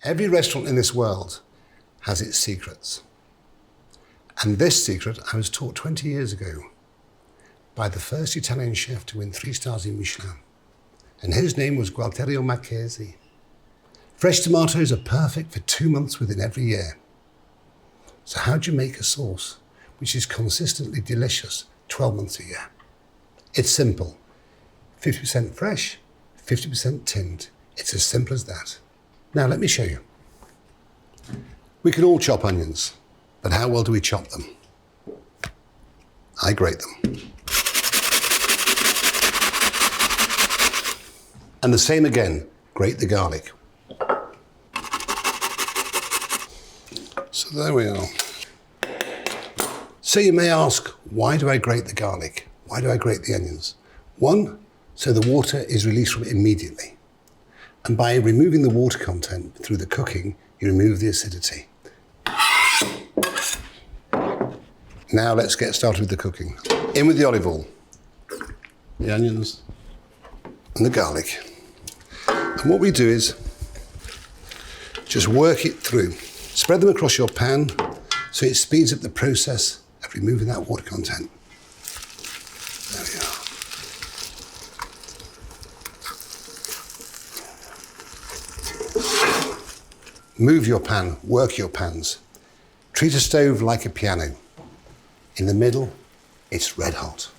Every restaurant in this world has its secrets. And this secret I was taught 20 years ago by the first Italian chef to win 3 stars in Michelin. And his name was Gualtiero Marchesi. Fresh tomatoes are perfect for 2 months within every year. So how do you make a sauce which is consistently delicious 12 months a year? It's simple. 50% fresh, 50% tinned. It's as simple as that. Now let me show you. We can all chop onions, but how well do we chop them? I grate them. And the same again, grate the garlic. So there we are. So you may ask, why do I grate the garlic? Why do I grate the onions? 1, so the water is released from it immediately. And by removing the water content through the cooking, you remove the acidity. Now let's get started with the cooking. In with the olive oil, the onions, and the garlic. And what we do is just work it through. Spread them across your pan so it speeds up the process of removing that water content. There we are. Move your pan, work your pans. Treat a stove like a piano. In the middle, it's red hot.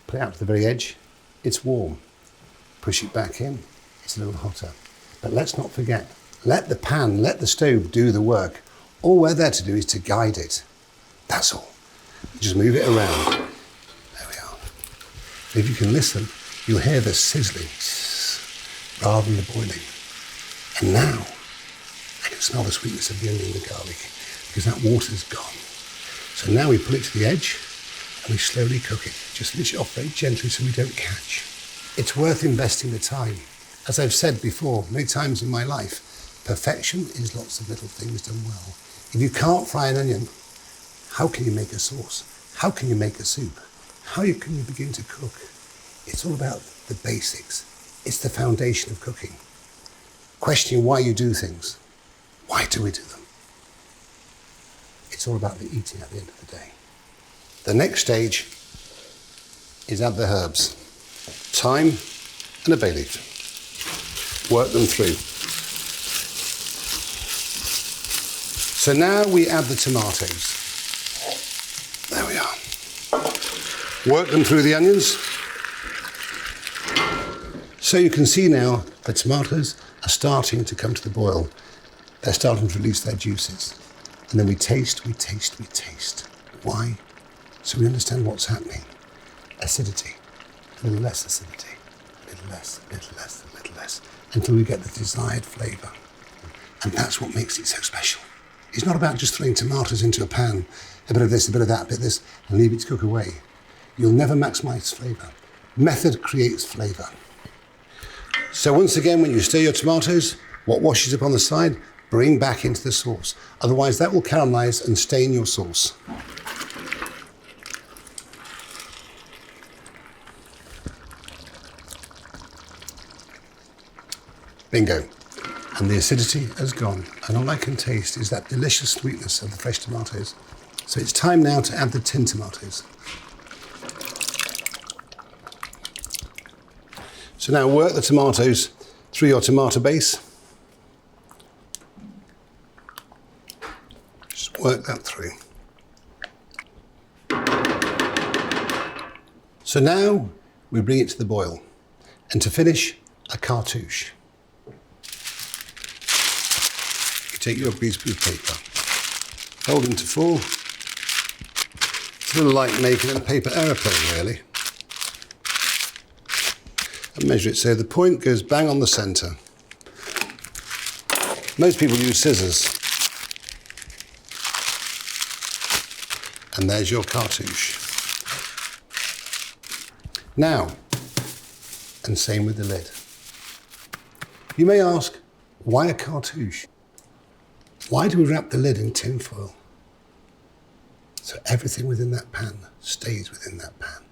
Put it out to the very edge, it's warm. Push it back in, it's a little hotter. But let's not forget, let the pan, let the stove do the work. All we're there to do is to guide it. That's all. Just move it around. There we are. If you can listen, you'll hear the sizzling rather than the boiling. And now, I can smell the sweetness of the onion and the garlic because that water's gone. So now we pull it to the edge and we slowly cook it. Just finish it off very gently so we don't catch. It's worth investing the time. As I've said before many times in my life, perfection is lots of little things done well. If you can't fry an onion, how can you make a sauce? How can you make a soup? How can you begin to cook? It's all about the basics. It's the foundation of cooking. Questioning why you do things. Why do we do them? It's all about the eating at the end of the day. The next stage is add the herbs. Thyme and a bay leaf. Work them through. So now we add the tomatoes. There we are. Work them through the onions. So you can see now the tomatoes are starting to come to the boil. They're starting to release their juices. And then we taste. Why? So we understand what's happening. Acidity, a little less acidity, a little less, until we get the desired flavour. And that's what makes it so special. It's not about just throwing tomatoes into a pan, a bit of this, a bit of that, a bit of this, and leave it to cook away. You'll never maximise flavour. Method creates flavour. So once again, when you stir your tomatoes, what washes up on the side, bring back into the sauce. Otherwise, that will caramelise and stain your sauce. Bingo. And the acidity has gone. And all I can taste is that delicious sweetness of the fresh tomatoes. So it's time now to add the tinned tomatoes. So now work the tomatoes through your tomato base. Just work that through. So now we bring it to the boil. And to finish, a cartouche. You take your piece of paper, hold them to full. It's a little like making a paper aeroplane, really. And measure it so the point goes bang on the centre. Most people use scissors. And there's your cartouche. Now, and same with the lid. You may ask, why a cartouche? Why do we wrap the lid in tin foil? So everything within that pan stays within that pan.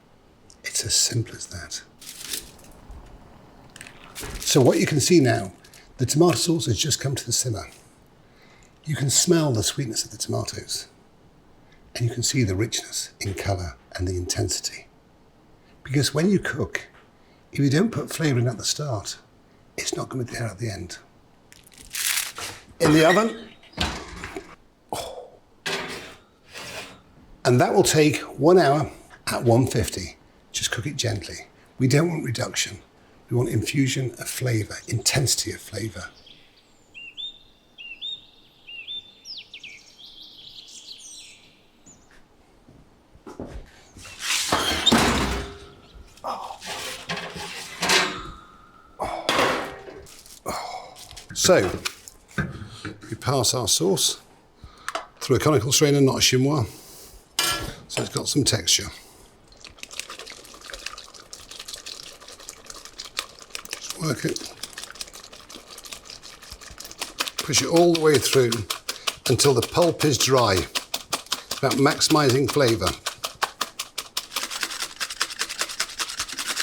It's as simple as that. So what you can see now, The tomato sauce has just come to the simmer. You can smell the sweetness of the tomatoes, and you can see the richness in colour and the intensity. Because when you cook, if you don't put flavour in at the start, it's not going to be there at the end. In the oven, and that will take 1 hour at 150. Just cook it gently. We don't want reduction. We want infusion of flavour, intensity of flavour. So, we pass our sauce through a conical strainer, not a chinois, so it's got some texture. Just work it. Push it all the way through until the pulp is dry. It's about maximising flavour.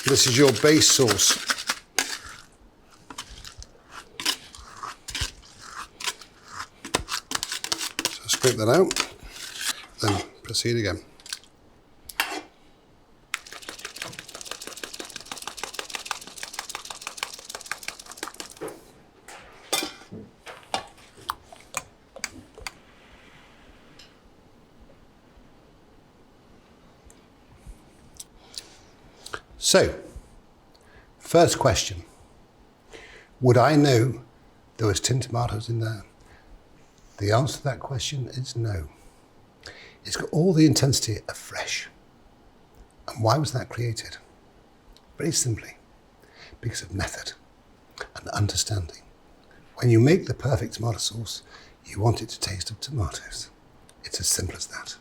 This is your base sauce. Scrape that out, then proceed again. So, first question, would I know there was tinned tomatoes in there? The answer to that question is no. It's got all the intensity of fresh. And why was that created? Very simply, because of method and understanding. When you make the perfect tomato sauce, you want it to taste of tomatoes. It's as simple as that.